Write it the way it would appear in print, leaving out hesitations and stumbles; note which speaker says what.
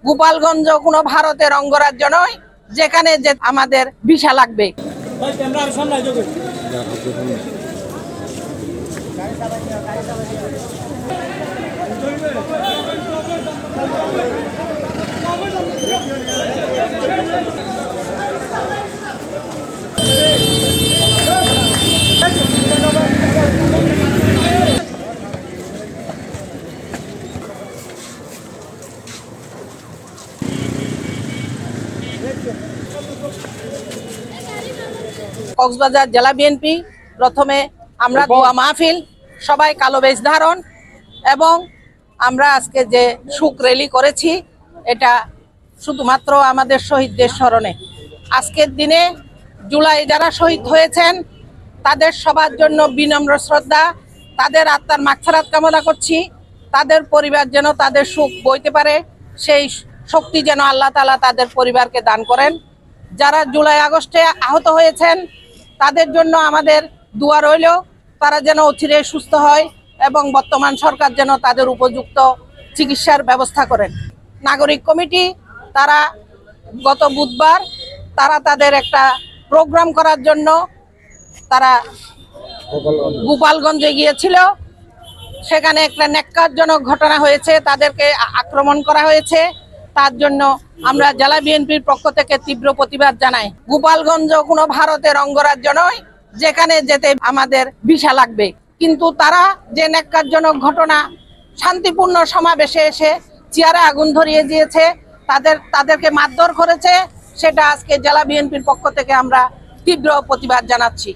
Speaker 1: গোপালগঞ্জ কোনো ভারতের অঙ্গরাজ্য নয় যেখানে যে আমাদের ভিসা লাগবে। কক্সবাজার জেলা বিএনপি প্রথমে আমরা দোয়া মাহফিল, সবাই কালো বেশ ধারণ এবং আমরা আজকে যে শোক র্যালি করেছি এটা শুধুমাত্র আমাদের শহীদদের স্মরণে। আজকের দিনে জুলাই যারা শহীদ হয়েছেন তাদের সবার জন্য বিনম্র শ্রদ্ধা, তাদের আত্মার মাগফিরাত কামনা করছি। তাদের পরিবার যেন তাদের সুখ বইতে পারে, সেই শক্তি যেন আল্লাহ তাআলা তাদের পরিবারকে দান করেন। যারা জুলাই আগস্টে আহত হয়েছেন তাদের জন্য আমাদের দোয়া রইল, তারা যেন অচিরে সুস্থ হয় এবং বর্তমান সরকার যেন তাদের উপযুক্ত চিকিৎসার ব্যবস্থা করেন। নাগরিক কমিটি তারা গত বুধবার তারা তাদের একটা প্রোগ্রাম করার জন্য তারা গোপালগঞ্জে গিয়েছিল। সেখানে একটা ন্যাক্কারজনক ঘটনা হয়েছে, তাদেরকে আক্রমণ করা হয়েছে। তার জন্য আমরা জেলা বিএনপির পক্ষ থেকে তীব্র প্রতিবাদ জানাই। গোপালগঞ্জ কোনো ভারতের অঙ্গরাজ্য নয় যেখানে যেতে আমাদের ভিসা লাগবে। কিন্তু তারা যে ন্যাক্কারজনক ঘটনা, শান্তিপূর্ণ সমাবেশে এসে চেয়ারে আগুন ধরিয়ে দিয়েছে, তাদেরকে মারধর করেছে, সেটা আজকে জেলা বিএনপির পক্ষ থেকে আমরা তীব্র প্রতিবাদ জানাচ্ছি।